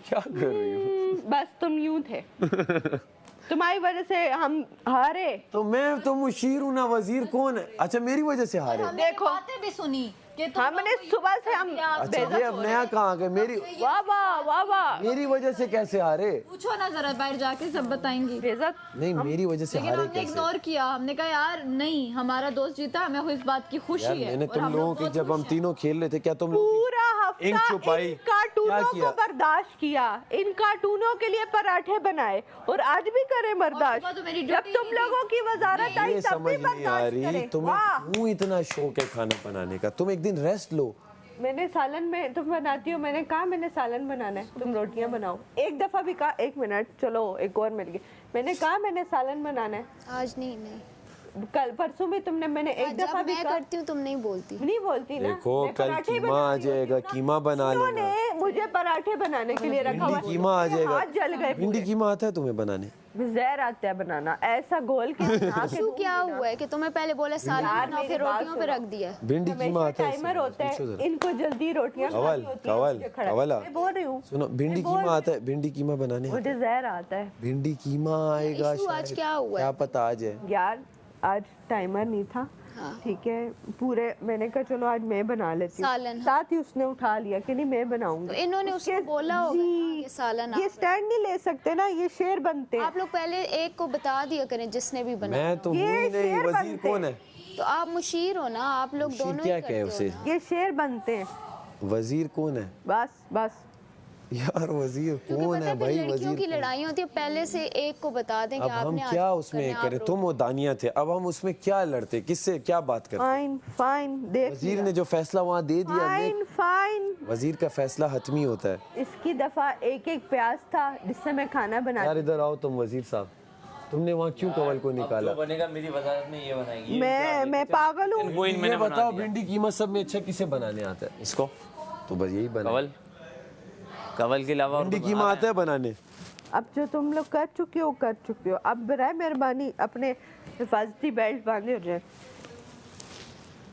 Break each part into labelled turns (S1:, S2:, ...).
S1: क्या कर रही हो?
S2: बस तुम यूं थे। तुम्हारी वजह से हम हारे।
S1: तो मैं तो मुशीर हूँ ना, वजीर कौन है? अच्छा मेरी वजह से हारे?
S3: हमने
S2: देखो।
S3: बातें भी सुनी कि तुम
S2: हमने
S3: लोग को
S2: सुबह से हम
S1: अच्छा
S2: बेइज्जत
S1: ये
S2: हो
S1: अब
S2: रहे
S1: नया
S2: हैं।
S1: कहाँ आ गए? मेरी
S2: वाह वाह वाह वाह।
S1: मेरी वजह से कैसे हारे?
S3: पूछो ना जरा, बाहर जाके सब बताएंगी।
S2: बेइज्जत
S1: नहीं मेरी वजह से
S3: लेकिन
S1: हारे
S3: हमने
S1: कैसे?
S3: इग्नोर किया, हमने कहा यार नहीं, हमारा दोस्त जीता, हमें इस बात की खुशी
S1: यार
S3: है।
S1: मैंने
S3: और
S1: तुम
S3: हम
S1: लोगों
S3: लोग
S1: की
S3: बहुत
S1: जब हम
S3: खुश हैं।
S1: तीनों खेल रहे थे, क्या तुम लोग
S2: पूरा
S1: इंक
S2: हफ्ता
S1: छुपाई?
S2: इन कार्टूनों
S1: क्या
S2: को
S1: किया?
S2: बर्दाश्त किया, इन कार्टूनों के लिए पराठे बनाए और आज भी करें
S3: सुबह तो
S2: बर्दाश्त।
S3: मेरी
S2: जब
S3: ड्यूटी
S2: तुम
S3: की थी।
S2: लोगों की वजारत आई
S1: ये
S2: तब
S1: समझ
S2: भी
S1: नहीं आ
S2: बर्दाश्त
S1: रही
S2: करें।
S1: तुम्हें
S2: वाह।
S1: क्यों इतना शौक है खाना बनाने का? तुम एक दिन रेस्ट लो।
S2: मैंने सालन में तुम बनाती हो, मैंने कहा मैंने सालन बनाना है, तुम रोटियां बनाओ। एक दफा भी कहा, एक मिनट चलो एक और मिल गई, मैंने कहा मैंने सालन बनाना है।
S4: आज नहीं
S2: कल परसों भी तुमने, मैंने एक
S4: जब
S2: दफा भी
S4: मैं
S2: कहा।
S4: करती हूँ तुम नहीं बोलती।
S2: नहीं बोलती ना।
S1: देखो
S2: मैं
S1: कल
S2: पराठे
S1: कीमा
S2: बना
S1: आ
S2: रही होती
S1: जाएगा,
S2: हूँ ना।
S1: कीमा बना लेना।
S2: इन्होंने मुझे पराठे बनाने के लिए रखा हुआ
S1: भिंडी कीमा आ
S2: मेरे
S1: जाएगा।
S2: हाथ जल गए
S1: भिंडी
S2: पूरे।
S1: कीमा आता है तुम्हें बनाने?
S2: जहर आता है बनाना, ऐसा घोल के बना के
S4: इशू
S2: दूंगी
S4: क्या
S2: ना।
S4: हुआ है कि तुम्हें पहले बोले सालन
S2: यार,
S4: बनाओ,
S2: मेरी
S4: फिर
S2: बात
S4: रोटियों पे
S2: सुनो।
S4: रख दिया।
S1: भिंडी कीमा आता है?
S2: टाइमर होता
S1: पूछो
S2: है,
S1: जरा।
S2: इनको जल्दी रोटियां
S1: कवल,
S2: खानी होती हैं,
S1: कवल,
S2: मुझे खड़ा-
S1: कवला।
S2: मैं बोल रही हूँ,
S1: सुनो भिंडी कीमा आता है, भिंडी कीमा बनाने आता
S2: मुझे जहर आता है।
S1: है? भिंडी कीमा आएगा
S4: इशू आज
S1: शायद।
S4: क्या हुआ है?
S1: क्या पता आज है?
S2: यार आज टाइमर नहीं था, ठीक है, पूरे मैंने कहा चलो आज मैं बना लेती हूँ।
S4: सालन।
S2: साथ ही उसने उठा लिया कि नहीं मैं
S4: तो
S2: बनाऊंगी।
S4: इन्होंने उसको बोला होगा
S2: जी,
S4: कि सालन
S2: ये स्टैंड नहीं ले सकते ना, ये शेर बनते हैं।
S4: आप लोग पहले एक को बता दिया करें जिसने भी बनाया।
S1: मैं तो हूँ
S2: ये
S1: ही नहीं।
S2: शेर
S1: वजीर
S2: बनते
S1: कौन है?
S4: तो आप मुशीर हो ना, आप लोग
S1: मुशीर
S4: दोनों
S1: क्या
S4: ही
S1: कहे
S4: करते
S1: उसे?
S4: हो ना।
S2: ये शेर बनते हैं।
S1: वजीर कौन है?
S2: बस बस
S1: यार वजीर
S4: क्योंकि
S1: कौन
S4: पता
S1: है
S4: है
S1: भाई?
S4: फिर लड़कियों
S1: वजीर
S4: की
S1: कौन है?
S4: लड़ाई होती है, पहले से एक को बता दें कि
S1: अब हम
S4: आपने आज
S1: क्या
S4: करना
S1: उसमें
S4: है, आप
S1: करें? तुम वो दानिया थे, अब हम उसमें क्या लड़ते? किससे क्या बात करते?
S2: फाइन फाइन देख
S1: वजीर ने जो फैसला वहाँ दे दिया,
S2: फाइन फाइन।
S1: वजीर का फैसला हतमी होता है।
S2: इसकी दफा एक एक प्याज था जिससे मैं खाना
S1: यार
S2: बनाती।
S1: इधर आओ तुम वजीर साहब, तुमने वहाँ क्यों कवल को निकाला?
S5: जो बनेगा मेरी वजारत में ये बनाएगी।
S2: मैं पागल हूँ।
S5: वो इन
S1: ये
S5: मैंने बना
S1: बताओ
S5: दिया।
S1: भिंडी कीमा सब में अच्छा किसे बनाने आता है?
S5: इसको
S1: तो बस यही बना।
S5: कवल, कवल के अलावा और
S1: भिंडी
S5: तो
S1: कीमा
S5: बना
S1: आता है बनाने?
S2: अब जो तुम लोग कर चुके हो कर चुके हो, अब बराए मेहरबानी अपने हिफाजती बेल्ट बांधे हो जाए।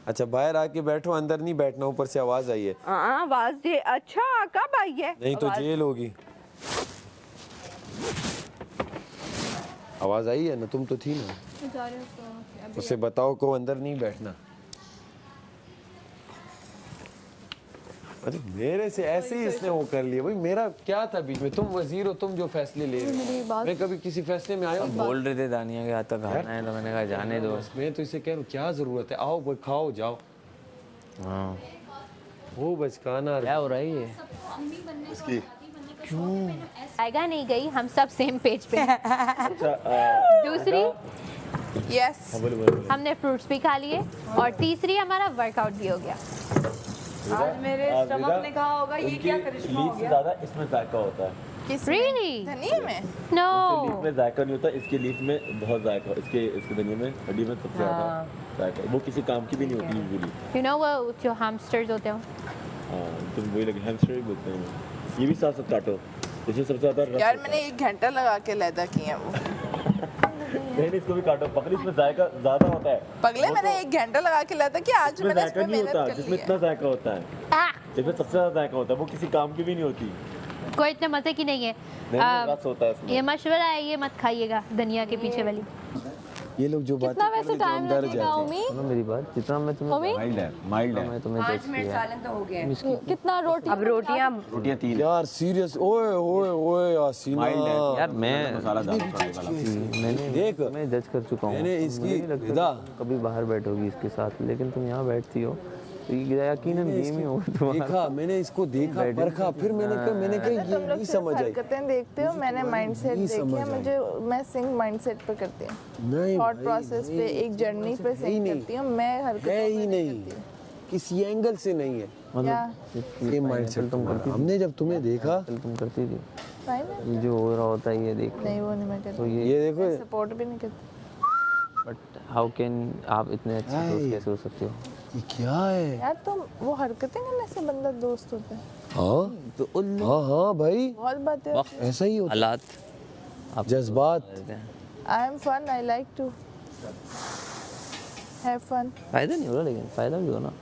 S1: अच्छा बाहर आके बैठो, अंदर नहीं बैठना, ऊपर से आवाज आई है।
S2: हाँ आवाज दे। अच्छा कब आई है?
S1: नहीं तो
S2: आवाज-
S1: जेल होगी। आवाज आई है ना? तुम तो थी ना। उसे बताओ को अंदर नहीं बैठना। अरे मेरे से ऐसे ही इसने वो कर लिया भाई। मेरा क्या था बीच में? तुम वजीर हो, तुम जो फैसले ले रहे हो। मैं कभी किसी फैसले में आया हूँ?
S5: बोल रहे थे दानिया के हाथ तक खाना है, तो मैंने कहा जाने दो।
S1: मैं तो इसे कह रहा हूँ क्या जरूरत है, आओ भाई खाओ जाओ।
S5: हाँ
S1: वो बचकाना।
S5: क्या हो रहा है ये?
S6: आएगा नहीं गई, हम सब सेम पेज पे हैं। दूसरी
S7: यस
S6: हमने फ्रूट्स भी खा लिए और तीसरी हमारा वर्कआउट भी हो गया।
S7: आज मेरे स्टमक ने कहा होगा ये क्या करिश्मा हो गया।
S8: ज्यादा इसमें जायका होता है।
S6: Really?
S7: धनिया में
S6: No.
S8: लीफ में जायका नहीं होता, इसके लीफ में बहुत जायका, इसके धनिया में, हड्डी में सबसे ज्यादा जायका। वो किसी काम की भी नहीं होती यूजुअली।
S6: You know वो जो hamsters होते हैं?
S8: हाँ तुम वही लगे, हैमस्टर ही बोलते हैं। ये भी साथ साथ काटो, इसमें सबसे ज्यादा रस
S7: यार
S8: होता
S7: मैंने 1 घंटा लगा के लैदा किए हैं वो।
S8: है। नहीं इसको भी काटो, पकड़ी इसमें जायका ज्यादा होता है।
S7: पगले मैंने 1 घंटा लगा के लैदा कि आज
S8: इसमें
S7: मैंने
S8: जायका
S7: इसमें
S8: नहीं
S7: मेहनत
S8: होता,
S7: कर ली
S8: जिसमें
S7: है।
S8: इतना जायका होता है, इसमें सबसे ज्यादा जायका होता है। वो किसी काम की भी नहीं होती।
S6: कोई इतने मजे की नहीं है।
S8: नहीं रस होता है इसमें।
S6: ये मशवरा है, ये मत खाइएगा धनिया के पीछे वाली।
S1: ये लोग जो बात
S4: कितना वैसे टाइम लगेगा उम्मी?
S5: सुनो मेरी बात, जितना मैं तुम्हें
S8: माइल्ड है।
S5: मैं तुम्हें टेस्ट किया।
S4: कितना रोटी?
S2: अब रोटियां
S8: रोटियां 3
S1: यार सीरियस। ओए ओए ओए यासीना।
S5: यार मैं
S8: मसाला डाल
S5: मैंने
S1: देख,
S5: मैं जज कर चुका हूँ।
S1: मैंने इसकी
S5: मुझे नहीं लगता
S1: विदा।
S5: कि कभी बाहर बैठोगी इसके साथ, लेकिन तुम यहाँ बैठती हो तो ये यकीनन गेम ही होगा तुम्हारा।
S1: देखा मैंने इसको, देखा परखा, फिर मैंने कहा ये
S7: तुम लोग
S1: नहीं समझ आई।
S7: हरकतें देखते हो, मैंने माइंडसेट
S1: नहीं
S7: देखी
S1: समझ
S7: है।
S1: आई।
S7: मुझे मैं सिंग माइंडसेट पे करती हूँ,
S1: नहीं
S7: थॉट
S1: भाई,
S7: प्रोसेस पे, एक जर्नी पे
S1: है ही
S7: सिंग
S1: नहीं।
S7: करती हूँ मैं। हरकतों
S1: है
S7: पे
S1: ही
S7: नहीं
S1: नहीं,
S7: करती हूँ।
S1: किसी एंगल से नहीं है।
S7: क्या
S1: ये माइंडसेट तुम करती। हमने जब तुम्हें देखा,
S5: चल तुम करती थी,
S7: फाइन है?
S5: ये जो हो रहा होता है ये देख।
S7: नहीं वो नहीं मैं
S5: तो
S7: करती,
S1: ये देखो
S7: सपोर्ट भी नहीं करती।
S5: बट हाउ कैन आप इतने अच्छे दोस्त कैसे हो सकते हो?
S1: ये क्या है?
S7: यार तुम वो हरकतें करने से बंदा दोस्त होता है।
S1: हाँ
S5: तो उल्लू
S1: हाँ हाँ भाई,
S7: बहुत बातें होती
S1: ऐसा ही होता
S5: हालात
S1: है। जज्बात।
S7: हैं। I am fun, I like to have fun।
S5: फायदा नहीं हो रहा, लेकिन फायदा भी हो ना।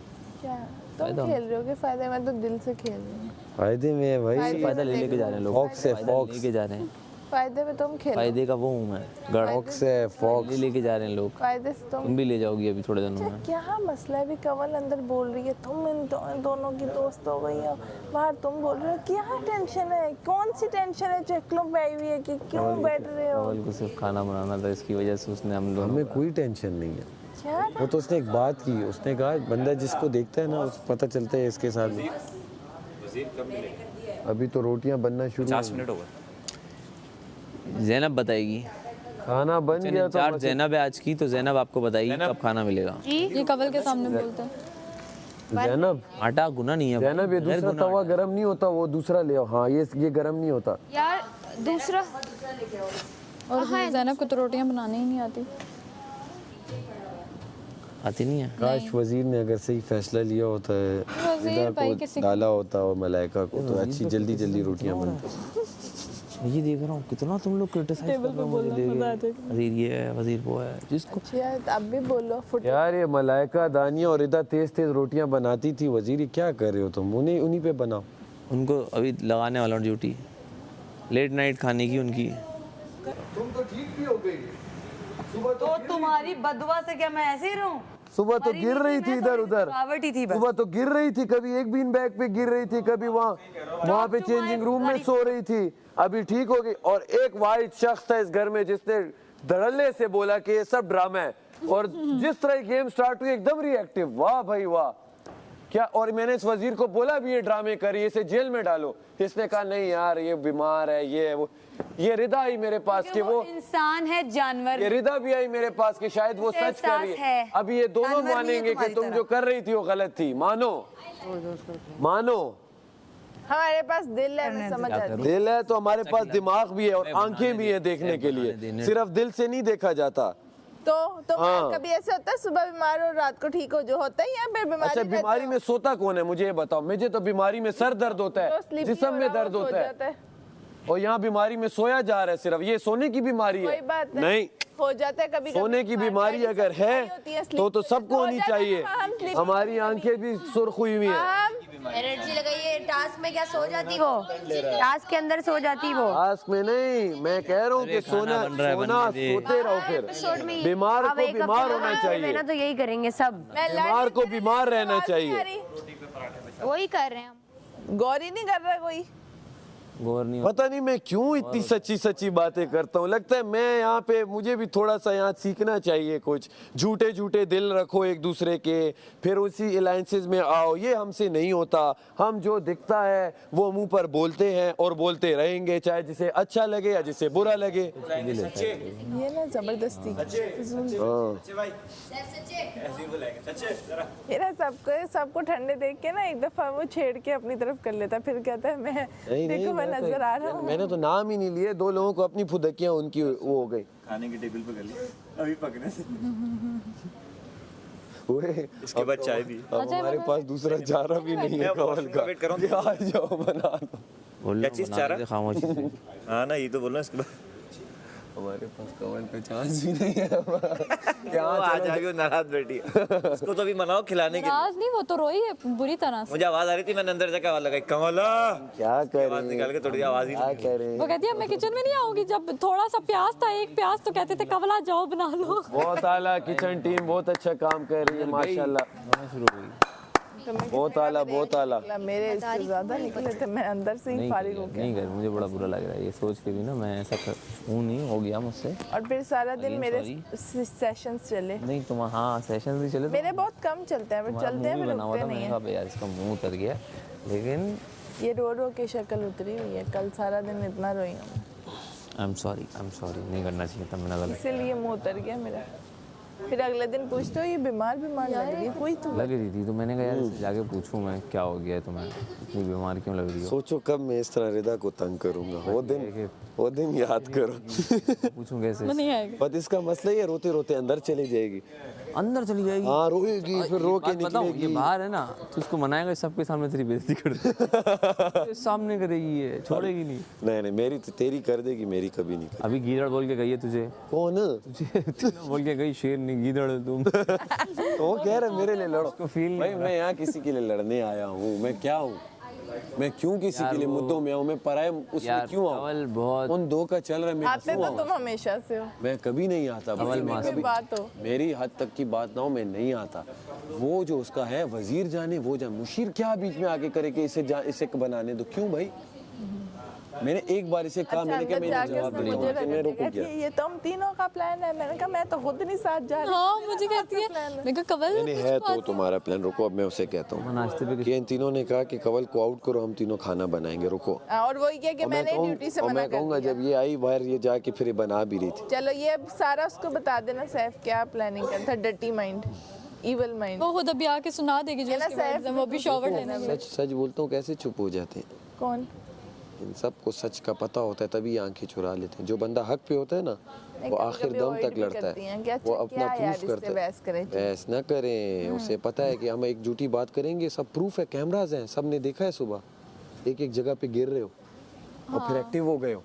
S7: क्या
S2: तुम खेल रहे हो कि फायदे में? तो दिल से खेल रही हूँ।
S1: फायदे में है भाई,
S5: फायदा लेके जा रहे हैं लोग,
S1: फॉक्स है,
S5: फायदा
S1: फॉक्स
S5: लेके जा रहे हैं,
S2: फायदे में तुम खेलो,
S5: फायदे का वो हूँ मैं, गढ़
S1: फॉक्स है, फॉक्स।
S5: लेके जा रहे हैं लोग,
S2: फायदे से तुम
S5: तुम भी ले जाओगी अभी थोड़े दिनों में।
S2: क्या मसला है? भी कंवल अंदर बोल रही है तुम इन दोनों की दोस्त हो गई हो, बाहर तुम बोल रहे हो। क्या टेंशन है? कौन सी टेंशन है? चेकलो पे आई हुई है कि क्यों बैठ रहे हो?
S5: कवल को सिर्फ खाना बनाना था, इसकी वजह से उसने हम लोग
S1: हमें कोई टेंशन नहीं है।
S2: क्या?
S1: वो तो उसने एक बात की, उसने कहा बंदा जिसको देखता है ना उसको पता चलता है इसके साथ भी। अभी तो रोटियां बनना शुरू
S9: 50 मिनट हो गए।
S5: जैनब बताएगी,
S1: खाना बन गया तो
S5: चार जैनब है आज की, तो जैनब आपको बताएगी कब खाना मिलेगा।
S4: ये कवल के सामने बोलते हैं।
S1: जैनब,
S5: आटा गुना नहीं है
S1: जैनब ये दूसरा तवा गरम नहीं होता, वो दूसरा ले आओ। हाँ ये गरम नहीं होता
S4: यार दूसरा।
S3: और ज़ैनब को तो रोटियां बनानी ही नहीं आती।
S5: आती नहीं है।
S1: काश वजीर ने अगर सही फैसला लिया होता है,
S3: वजीर भाई किसी
S1: को डाला होता और मलाइका को, तो अच्छी जल्दी जल्दी रोटियां बनती।
S5: ये देख रहा हूँ कितना तुम लोग क्रिटिसाइज कर रहे हो मुझे, वजीर ये है, वजीर वो है, जिसको
S2: यार अब भी बोलो फुट।
S1: यार ये मलाइका, दानिया और इदा तेज तेज रोटियां बनाती थी। वजीर ये क्या कर रहे हो तुम? उन्हीं पे बनाओ।
S5: उनको अभी लगाने वाला ड्यूटी, लेट नाइट खाने की उनकी।
S1: तुम तो ठीक भी हो गई।
S7: तो तुम्हारी बदुआ से क्या मैं ऐसे ही रहूं?
S1: सुबह तो गिर रही थी इधर उधर,
S7: रुकावट ही थी बस।
S1: सुबह तो गिर रही थी, कभी एक बीन बैग पे गिर रही थी, कभी वहाँ पे चेंजिंग रूम में सो रही थी। अभी ठीक हो गई। और एक वाइट शख्स था इस घर में जिसने धड़ल्ले से बोला कि ये सब ड्रामा है, और जिस तरह गेम स्टार्ट हुई एकदम रिएक्टिव। वाह भाई वाह क्या। और मैंने इस वजीर को बोला भी ये ड्रामे करिए, इसे जेल में डालो। इसने कहा नहीं यार ये बीमार है, ये वो। ये रिदा आई मेरे पास कि वो
S7: इंसान है, जानवर।
S1: ये रिदा भी आई मेरे पास कि शायद वो सच कर रही है। अब ये दोनों मानेंगे कि तुम जो कर रही थी वो गलत थी। मानो मानो।
S2: हमारे पास दिल है, मैं समझ आती हूँ।
S1: दिल है तो हमारे पास दिमाग भी है और आंखें भी है देखने के लिए, सिर्फ दिल से नहीं देखा जाता।
S2: तो
S1: हाँ।
S2: कभी ऐसे होता है सुबह बीमार हो रात को ठीक हो जो होता है, या फिर बीमारी
S1: अच्छा
S2: रहते
S1: बीमारी
S2: हो?
S1: में सोता कौन है मुझे ये बताओ। मुझे तो बीमारी में सर दर्द होता है,
S2: तो sleepy
S1: जिस्म
S2: हो
S1: में
S2: रहा
S1: दर्द
S2: हो, सो
S1: होता
S2: जाता
S1: है, और यहाँ बीमारी में सोया जा रहा है। सिर्फ ये सोने की बीमारी
S2: कोई
S1: है
S2: बात
S1: नहीं।
S2: हो जाता है कभी।
S1: सोने की बीमारी अगर है तो सबको होनी चाहिए। हमारी आंखें भी सुर्ख हुई हुई है।
S6: एनर्जी लगाइए। टास्क में क्या सो जाती वो? टास्क के अंदर सो जाती वो?
S1: आस्क में नहीं, मैं कह रहा हूँ कि सोना सोते रहो। फिर बीमार को बीमार होना चाहिए,
S6: ना तो यही करेंगे सब।
S1: बीमार को बीमार रहना चाहिए।
S4: वही कर रहे हैं हम।
S2: गौर ही नहीं कर रहा कोई।
S5: गौर नहीं।
S1: पता नहीं मैं क्यों इतनी सच्ची सच्ची बातें करता हूँ। लगता है मैं यहाँ पे, मुझे भी थोड़ा सा यहाँ सीखना चाहिए कुछ। झूठे झूठे दिल रखो एक दूसरे के, फिर उसी अलायंसेस में आओ। ये हमसे नहीं होता। हम जो दिखता है वो मुंह पर बोलते हैं और बोलते रहेंगे, चाहे जिसे अच्छा लगे या जिसे बुरा लगे।
S2: ये ना जबरदस्ती ये ना सबको ठंडे देख के ना एक दफा वो छेड़ के अपनी तरफ कर लेता, फिर कहता है मैं देखो मैं नजर आ रहा हूँ।
S1: मैंने तो नाम ही नहीं लिए। दो लोगों को अपनी फुदकियां उनकी वो हो गई।
S8: खाने की टेबल पे कर ली अभी पकने से।
S1: इसके बाद चाय भी। अब हमारे पास दूसरा चारा भी नहीं है कवल का।
S8: वेट करो,
S1: आ जाओ बना दो।
S5: क्या चीज चारा? खामोशी से।
S8: हाँ ना, ये तो बोलना इसके बाद।
S1: हमारे पास कवल का चांस भी नहीं है। क्या
S8: आ जाएगी नाराज बेटी। उसको तो भी मनाओ खिलाने के लिए।
S3: नाज नहीं, वो तो रोई है बुरी तरह से।
S8: मुझे आवाज आ रही थी, मैंने अंदर जाकर आवाज लगाई, कमला।
S1: क्या करें,
S8: आवाज निकाल के थोड़ी आवाज ही
S1: क्या करें।
S3: वो कहती है मैं किचन में नहीं आऊंगी। जब थोड़ा सा प्याज था, एक प्याज, तो कहते थे कवला जाओ बना लो।
S1: बहुत आला किचन टीम, बहुत अच्छा काम कर रही है माशाल्लाह।
S5: शुरू हो गई।
S1: बहुत आला, बहुत आला।
S2: मेरे इससे ज्यादा निकले थे, मैं अंदर से ही फारिग हो गया।
S5: नहीं कर, मुझे बड़ा बुरा लग रहा है ये सोच के भी ना। मैं ऐसा हूँ नहीं, हो गया मुझसे।
S2: और फिर सारा दिन मेरे सेशंस चले।
S5: नहीं तुम, हाँ सेशंस भी चले।
S2: मेरे बहुत कम चलते हैं, पर चलते हैं, पर रुकते नहीं है।
S5: यार इसका मुंह उतर गया, लेकिन
S2: ये रो रो के शक्ल उतरी हुई है। कल सारा दिन इतना रोई हूँ।
S5: आई एम सॉरी, नहीं करना चाहिए था, मैंने गलत।
S2: इसीलिए मुंह उतर गया मेरा। फिर अगले दिन पूछते हो ये बीमार लग रही है कोई तो।
S5: लग रही थी, तो मैंने कहा यार इससे जाके पूछूं मैं क्या हो गया है तुम्हें, इतनी बीमार क्यों लग रही हो।
S1: सोचो कब मैं इस तरह रिदा को तंग करूंगा। वो दिन याद करो।
S5: पूछूं कैसे।
S3: नहीं आएगा।
S1: बट इसका मसला ये रोते रोते अंदर चली जाएगी।
S5: अंदर चली जाएगी।
S1: हाँ रोएगी, फिर रो के
S5: बात बताऊं, ये
S1: निकलेगी।
S5: बाहर है ना, तो उसको मनाएगा, सबके सामने तेरी बेइज्जती कर दे। सामने करेगी, ये छोड़ेगी नहीं।
S1: नहीं नहीं, मेरी तो तेरी कर देगी, मेरी कभी नहीं कर।
S5: अभी गीदड़ बोल के गई है तुझे,
S1: कौन?
S5: तुझे बोल के गई शेर नहीं गीदड़ है तुम।
S1: तो वो कह रहे मेरे लिए लड़ो।
S5: उसको फील
S1: भाई मैं यहाँ किसी के लिए लड़ने आया हूँ, मैं क्या हूँ? मैं क्यों किसी के लिए मुद्दों में आऊँ? मैं पराये उसमें क्यों आऊँ?
S5: कवल बहुत
S1: उन दो का चल रहा है, मैं
S2: आते
S1: क्यों
S2: तो
S1: आऊँ?
S2: तुम हमेशा से हो,
S1: मैं कभी नहीं आता।
S5: कवल
S1: मैं
S5: मासूम
S1: कभी-
S2: बात हो।
S1: मेरी हद तक की बात ना हो, मैं नहीं आता। वो जो उसका है वजीर जाने, वो जाने, मुशीर क्या बीच में आके करे कि इसे बनाने दो? क्यों भाई? मैंने एक बार इसे कहा, मैंने कहा
S2: अंदर
S1: मैंने
S2: जाके
S1: जवाब
S2: उसने
S1: दिया,
S2: मुझे
S1: तो मैं रुक
S2: कहती
S1: गया।
S2: है, ये तुम तीनों का प्लान है। मैंने कहा मैं तो खुद नहीं साथ जा रही।
S3: हाँ मुझे कहती है, मैं कहा कवल
S1: मैंने
S3: कुछ
S1: है
S3: बात
S1: तो तुम्हारा प्लान, रुको अब मैं उसे कहता हूँ
S5: नाश्ते पे
S1: कि इन तीनों ने कहा कि कवल को आउट करो, हम तीनों खाना बनाएंगे, रुको।
S2: और वही क्या कि
S1: और मैं
S2: मैंने
S1: कहूँ-
S2: ड्यूटी से
S1: और
S2: मना
S1: मैं
S2: कर
S1: कहूँगा
S2: दिया।
S1: जब ये आई बाहर, ये जाके फिर ये बना भी रही थी।
S2: चलो ये अब सारा उसको बता देना सैफ क्या प्लानिंग करता है। Dirty mind, evil mind.
S3: वो खुद अभी आके सुना देगी जो
S2: ये ना
S3: उसके वर्ड्स हैं,
S2: सैफ
S3: वो अभी शॉवर लेने गई।
S1: सच सच बोलता हूँ, कैसे चुप हो जाते हैं?
S2: कौन?
S1: इन सबको सच का पता होता है, तभी आंखें चुरा लेते हैं। जो बंदा हक पे होता है ना, वो आखिर
S2: कभी
S1: दम
S2: avoid
S1: तक
S2: भी
S1: लड़ता
S2: करती हैं कि
S1: है,
S2: अच्छा,
S1: वो अपना
S2: क्या यार,
S1: प्रूफ
S2: इससे
S1: करता है।
S2: बहस करें।
S1: बहस ना करें, उसे पता है कि हम एक झूठी बात करेंगे, सब प्रूफ है, कैमराज हैं, सब ने देखा है। सुबह एक एक जगह पे गिर रहे हो और फिर एक्टिव हो गए हो।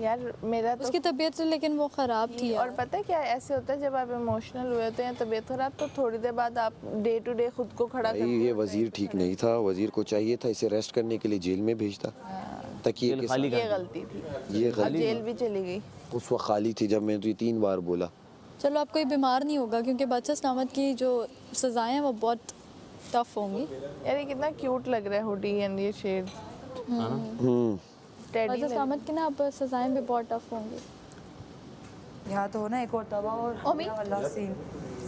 S2: यार मेरा तो
S3: उसकी तबीयत तो लेकिन वो खराब थी
S2: और पता है क्या ऐसे होता है, जब आप इमोशनल हुए होते हैं, तबीयत खराब, तो थोड़ी देर बाद आप डे टू डे खुद को खड़ा
S1: भाई
S2: करते
S1: ये
S2: हो।
S1: वजीर ठीक नहीं था, वजीर को चाहिए था इसे रेस्ट करने के लिए जेल में भेजता, तकिए के
S5: खाली
S1: साथ।
S2: ये गलती थी।
S1: ये
S2: अब
S1: गलती
S2: जेल भी चली गई।
S1: उस वक्त खाली थी जब मैं तो ये 3 बार बोला।
S3: चलो अब कोई बीमार नहीं होगा, क्योंकि बादशाह सलामत की जो सजाएं हैं वो बहुत टफ होंगी।
S2: यार ये कितना क्यूट लग रहा है हुडी एंड ये शेड। टेडी
S3: बादशाह
S2: लग-
S3: सलामत की ना अब सजाएं भी बहुत टफ होंगी।
S7: यहाँ तो ना एक और तवा और
S6: ओमी?
S7: वाला सीन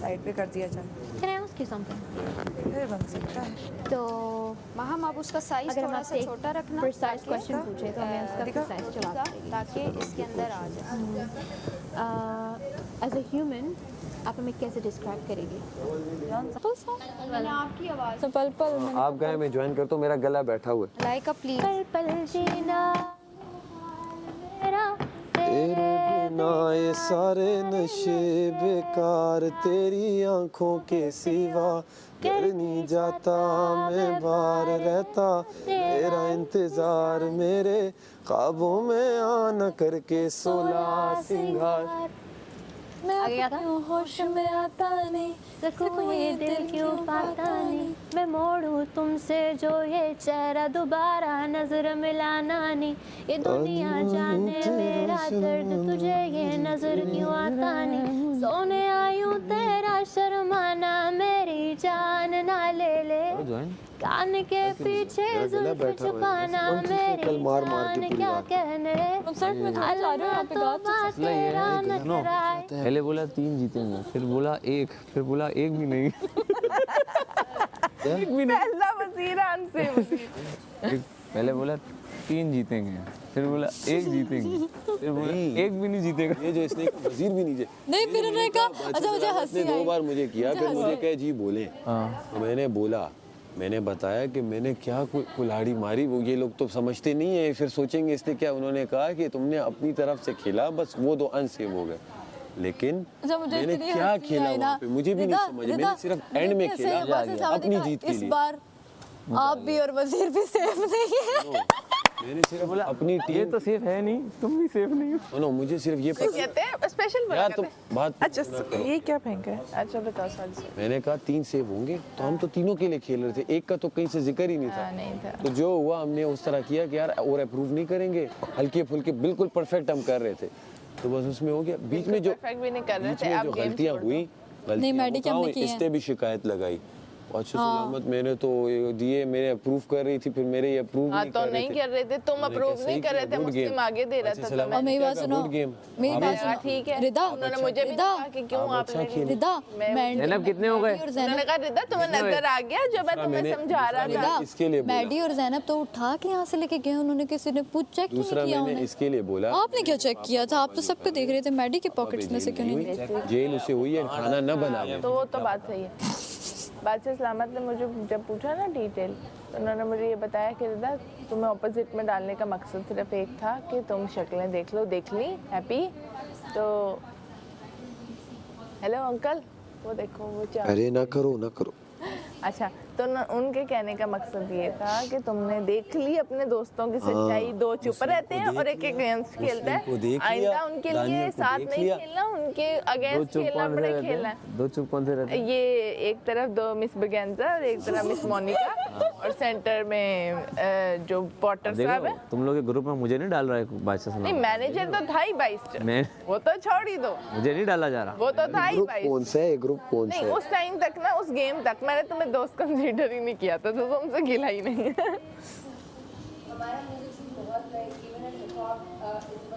S7: साइड पे कर दिया जाए,
S6: Can I ask you something?
S7: फिर बन सकता है।
S6: तो
S4: हम आप उसका साइज
S6: अगर हम
S4: थोड़ा सा
S6: आपसे
S4: छोटा रखना
S6: प्रिसाइज
S4: ताकि
S6: क्वेश्चन पूछे तो हमें उसका
S7: दिखा?
S6: प्रिसाइज जवाब देंगे।
S4: ताकि इसके अंदर आ जाए।
S6: एज अ ह्यूमन आप हमें कैसे डिस्क्राइब करेगी?
S4: मैंने आपकी आवाज़
S3: तो पल पल में
S1: आप गए, मैं ज्वाइन करता हूँ, मेरा गला बैठा हुआ है।
S4: Like a please.
S6: पल पल जीना मेरा
S1: तेरे बिना ये सारे नशे बेकार, तेरी आंखों के सिवा कर नहीं जाता, मैं बाहर रहता तेरा इंतजार, मेरे ख्वाबों में आना करके 16 सिंगार।
S3: मैं
S6: आगे क्या था?
S3: क्यों होश में आता नहीं,
S6: सकूं ये दिल क्यों पाता नहीं, मैं मोड़ूं तुमसे जो ये चेहरा दोबारा नजर मिलाना नहीं, ये दुनिया जाने मेरा दर्द तुझे ये नजर क्यों आता नहीं, सोने आयूं तेरा शर्माना मेरी जान ना ले ले, कान के पीछे
S1: मेरा गला
S6: जुल्फ
S1: बैठा हुआ है।
S6: छुपाना
S1: कौन सी
S6: मेरी
S1: कल मार मार के
S6: जान
S1: पूरी
S6: क्या
S1: रात।
S6: कहने,
S3: कंसर्ट में कहाँ जा रहे हो? यहाँ पे गा तो सकते
S5: मसला ये है कि सुनो,
S6: नजराए
S5: पहले बोला 3 जीतेंगे, फिर बोला 1, फिर बोला 1 भी नहीं।
S2: पहला वजीर आंसर वजीर।
S5: पहले बोला 3 जीतेंगे, फिर बोला 1 जीतेंगे, फिर बोला 1 भी नहीं जीतेगा।
S1: ये जो इसने वजीर भी नहीं
S3: नहीं, फिर उन्होंने कहा अच्छा मुझे हंसी
S1: इसने 2
S3: आई।
S1: बार मुझे किया, फिर
S3: मुझे
S1: मुझे
S3: हंसी
S1: कहे जी बोले।
S5: हाँ।
S1: तो मैंने बोला, मैंने बताया कि मैंने क्या कुल्हाड़ी मारी, वो ये लोग तो समझते नहीं है, फिर सोचेंगे इसने क्या। उन्होंने कहा कि तुमने अपनी तरफ से खेला, बस वो 2 अनसेव हो गए, लेकिन
S3: अच्छा, मुझे
S1: मैंने
S3: इतनी
S1: क्या
S3: हंसी
S1: खेला
S3: आई ना।
S1: वहाँ पे मुझे भी नहीं
S3: रिदा,
S1: समझ,
S3: रिदा,
S1: मैंने सिर्फ एंड में
S3: देखिए,
S1: खेला
S3: सही बात है, सामने
S1: अपनी
S3: देखा,
S1: जीत के
S3: इस
S1: लिए।
S3: बार आप भी और वजीर भी सेफ नहीं है।
S1: मैंने सिर्फ अपनी
S5: ये
S1: टीम
S5: तो सेफ है नहीं, तुम भी सेफ नहीं हो।
S1: सुनो, मुझे सिर्फ ये पता
S2: कहते हैं स्पेशल
S1: यार तुम बात
S2: अच्छा ये क्या फेंका है? अच्छा बताओ सॉरी।
S1: मैंने कहा 3 सेव होंगे, तो हम तो तीनों के लिए खेल रहे थे, एक का तो कहीं से जिक्र ही नहीं था।
S2: नहीं था।
S1: तो जो हुआ हमने उस तरह किया कि यार और अप्रूव नहीं करेंगे, हल्के फुल्के बिल्कुल परफेक्ट हम कर रहे थे, तो बस उसमें हो गया। बीच में जो
S2: परफेक्ट भी नहीं कर रहे
S1: बीच
S2: थे
S1: में
S2: आप
S1: जो
S2: गेम
S1: गलतियां हुई,
S3: नहीं, मैडी के हमने की हैं।
S1: इसने भी शिकायत लगाई। अच्छा सलामत मैंने तो ये दिए, मैंने अप्रूव कर रही थी, फिर मेरे ये अप्रूव
S2: हाँ
S1: नहीं
S2: तो
S1: कर रहे
S2: नहीं
S1: थे।
S2: कर रहे थे, तुम
S1: मैंने
S2: अप्रूव
S1: कहा,
S2: नहीं
S1: सही
S2: कर रहे थे,
S1: किया, good
S2: मुस्लिम
S1: game।
S2: आगे दे रहा
S1: अच्छा,
S2: था
S1: सलामत
S3: और मेरी
S1: क्या
S3: बात
S1: कहा,
S3: सुनो,
S1: good game।
S3: मेरी
S1: आप
S3: बात
S1: अच्छा
S3: सुनो,
S2: ठीक है
S3: रिदा,
S2: उन्होंने मुझे भी
S3: रिदा,
S2: कहा कि क्यों
S1: आप
S2: आपने
S1: अच्छा खेले।
S3: रिदा,
S5: जैनब कितने हो गए?
S3: और
S2: उन्होंने
S3: जैनब,
S2: कहा रिदा तुम्हें नजर आ गया जो मैं तुम्हें समझा रहा था।
S3: रिदा,
S1: इसके लिए बोला।
S3: मैडी और जैनब तो उठा के यहाँ से लेके गए, उन्होंने किसी ने पूछ चेक नहीं
S1: दूसरा
S3: किया
S1: मैंने
S3: उन्हें।
S1: इसके लिए बोला,
S3: आपने क्या चेक किया था? आप तो सबको देख रहे थे, मैडी के पॉकेट्स में से क्यों नहीं?
S1: जेल उसे हुई है, खाना न बना।
S2: तो वो तो बात सही है। बादशाह सलामत ने मुझे जब पूछा ना डिटेल, तो उन्होंने मुझे ये बताया कि रिदा तुम्हें ऑपोजिट में डालने का मकसद सिर्फ एक था कि तुम शक्लें देख लो, देख ली हैप्पी। तो हेलो अंकल, वो देखो वो क्या।
S1: अरे ना करो ना करो।
S2: अच्छा तो उनके कहने का मकसद ये था कि तुमने देख ली अपने दोस्तों की सच्चाई, दो चुप रहते हैं और एक अगेंस्ट खेलता है। आइंदा उनके लिए साथ नहीं खेलना, उनके अगेंस्ट खेलना बड़े खेलना है।
S5: दो चुप कौन से रहते हैं?
S2: ये एक तरफ दो मिस बगेंजा और एक तरफ मिस मोनिका और सेंटर में जो पॉटर साहब है।
S5: तुम लोग के ग्रुप में मुझे नहीं डाल रहा है बादशाह
S2: नहीं मैनेजर तो था ही 22
S5: मैं
S2: वो तो छोड़ ही दो,
S5: मुझे नहीं डाला जा रहा।
S2: वो तो था ही
S1: ग्रुप
S2: 22।
S1: कौन सा है? ग्रुप कौन सा
S2: नहीं
S1: है?
S2: उस टाइम तक ना, उस गेम तक मैंने तुम्हें दोस्त कंसीडर ही नहीं किया था, तो तुमसे गिला ही नहीं है।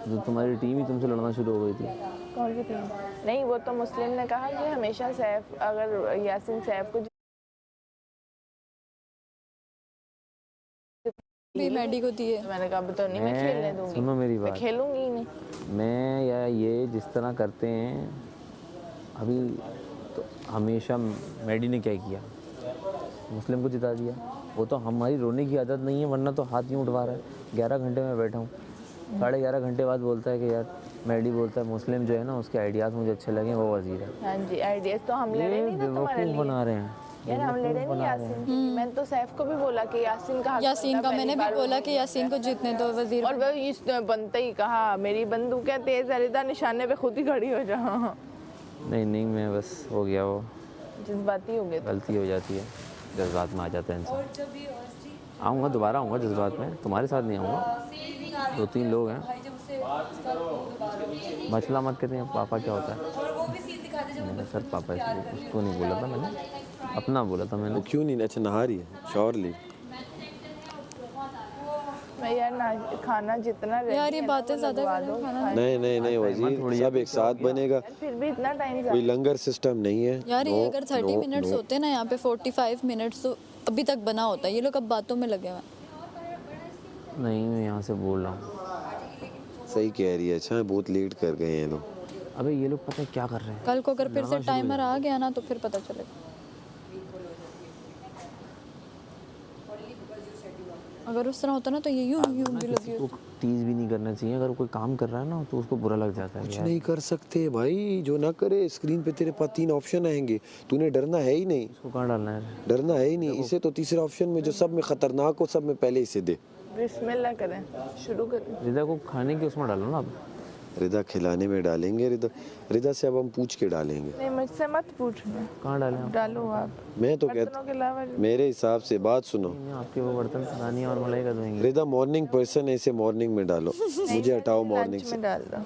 S5: तो तुम्हारी टीम ही तुमसे लड़ना शुरू हो गई थी।
S2: कौन सी टीम? नहीं वो तो मुस्लिम ने कहा कि हमेशा सैफ, अगर यासीन सैफ को
S3: भी मैडी को दिए।
S2: तो मैंने कहा अब तो नहीं मैं खेलने दूंगी।
S5: सुनो मेरी
S2: मैं
S5: बात,
S2: खेलूंगी ही नहीं।
S5: मैं या ये जिस तरह करते हैं अभी, तो हमेशा मैडी ने क्या किया, मुस्लिम को जिता दिया। वो तो हमारी रोने की आदत नहीं है, वरना तो हाथ यूँ उठवा रहा है। 11 घंटे में बैठा हूँ, 11.5 घंटे बाद बोलता है कि यार मैडी बोलता है मुस्लिम जो है ना उसके आइडियाज़ मुझे अच्छे लगे, वो वजीर है।
S2: हाँ जी आइडियाज तो हम लड़े नहीं थे तुम्हारे लिए
S5: बना रहे हैं
S2: यार, हम लड़े नहीं यासीन के लिए। मैंने तो सैफ को भी बोला कि यासीन का हक
S3: यासीन
S2: बनता,
S3: का मैंने
S2: पहली
S3: भी
S2: बार
S3: बोला कि यासीन को जीतने दो वजीर।
S2: और वो इस बनते ही कहा मेरी बंदूक है तेज अरिदा, निशाने पे खुद ही खड़ी हो जाओ।
S5: नहीं मैं बस हो गया, वो
S2: जज्बाती हो गए।
S5: गलती हो जाती है, जज्बात में आ जाता है इंसान। आऊँगा, दोबारा आऊँगा जज्बात में, तुम्हारे साथ नहीं आऊँगा। 2-3 लोग हैं, मचला मत कहते हैं पापा क्या होता है। मैंने सर पापा इसलिए उसको नहीं बोला था, मैंने अपना बोला था मैंने।
S1: वो क्यों नहीं? अच्छा नहा रही है श्योरली।
S2: मैं यार ना खाना जितना ready
S3: यार ये
S2: है ना,
S3: बातें
S2: वो
S3: ज़्यादा
S2: लगवा
S3: कर रहे
S2: दो।
S3: हो खाना।
S1: नहीं वजीर, सब एक साथ बनेगा।
S2: फिर भी इतना टाइम
S1: कोई लंगर सिस्टम नहीं है।
S3: यार ये
S1: नो,
S3: अगर 30
S1: नो,
S3: मिनट्स
S1: नो।
S3: होते ना यहाँ पे 45 मिनट्स तो अभी तक बना होता है। ये लोग अब बातों में लगे हुए हैं।
S5: नहीं मैं यहाँ से बोल रहा हूँ।
S1: सही कह रही है। अच्छा बहुत लेट कर गए हैं लोग।
S5: अबे ये लोग पता है क्या कर रहे हैं?
S3: कल को अगर फिर से टाइमर आ गया ना तो फिर पता चलेगा। अगर उस तरह होता ना तो ये यूं भी लगी
S5: किसी को टीज भी नहीं करना चाहिए। अगर कोई काम कर रहा है ना तो उसको बुरा लग जाता है।
S1: कुछ
S5: यार
S1: नहीं कर सकते भाई, जो ना करे। स्क्रीन पे तेरे पास 3 ऑप्शन आएंगे, तूने डरना है ही नहीं।
S5: उसको कहाँ डालना है?
S1: डरना है ही नहीं। इसे तो तीसरे ऑप्शन में जो सब में खतरनाक हो, सब में पहले इसे दे।
S2: बिस्मिल्लाह करें, शुरू करें।
S5: रिदा को खाने की उसमें डालो ना अब।
S1: रिदा खिलाने में डालेंगे। रिदा से अब हम पूछ के डालेंगे।
S2: नहीं मुझसे मत पूछना,
S5: कहाँ डालें आप?
S2: डालो आप।
S1: मैं तो
S2: बर्तनों
S1: कहता,
S2: के अलावा
S1: मेरे हिसाब से बात सुनो,
S5: नहीं, आपके वो बर्तन सनानी और मलाई कर देंगे।
S1: रिदा मॉर्निंग पर्सन है, इसे मॉर्निंग में डालो। मुझे हटाओ मॉर्निंग
S2: लंच
S1: से।
S2: में डाल दो।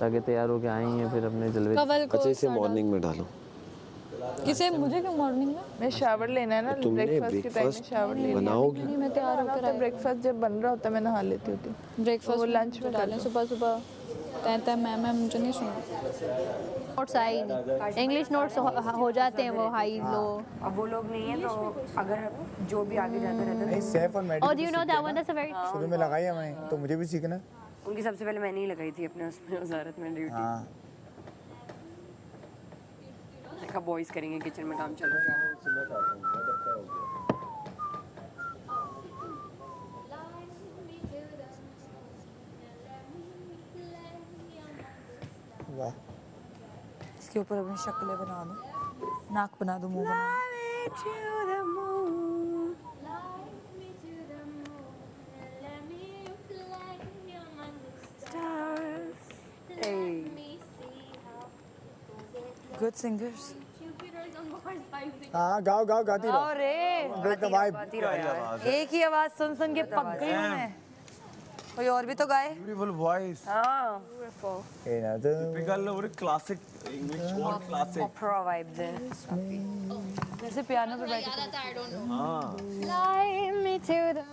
S5: ताकि तैयार होके आई हैं फिर अपने जलवे।
S3: कवल को
S1: अच्छा इसे मॉर्निंग में डालो।
S3: किसे? मुझे क्यों मॉर्निंग में?
S2: मैं शावर लेना है ना,
S1: तुमने
S2: ब्रेकफास्ट के टाइम में शावर लेना
S1: बनाओगी?
S3: नहीं मैं तैयार होकर आई।
S2: ब्रेकफास्ट जब बन रहा होता है मैं नहा लेती होती।
S3: ब्रेकफास्ट
S2: वो लंच में
S3: डालें सुबह सुबह। तय मैं मुझे नहीं सुना।
S6: नोट्स आई नहीं, इंग्लिश नोट्स हो जाते हैं वो हाई लो।
S7: अब वो लोग नहीं है तो अगर जो भी आगे जाता रहता है
S9: सैफ और मैडी
S6: और do you know that one, that's a very
S9: शुरू में लगाई हमें, तो मुझे भी सीखना।
S7: उनकी सबसे पहले मैंने ही लगाई थी अपने उसमें वजारत में ड्यूटी।
S9: हाँ
S7: देखा बॉयज करेंगे किचन में काम चल रहा है।
S9: वाह,
S10: इसके ऊपर अपनी शक्लें बना दो, नाक बना दो, मुंह बना दो। Good singers.
S9: हाँ गाओ गाती रहो।
S10: अरे
S9: ब्रेक द वाइब।
S10: एक ही आवाज सुन सुन के पक गई हूं मैं। कोई और भी तो गाए।
S9: Beautiful voice.
S10: हाँ
S9: ये ना तो
S8: टिपिकल और क्लासिक इंग्लिश और क्लासिक
S10: ओपेरा वाइब्स है, जैसे पियानो पे बैठे थे।
S6: Fly me to the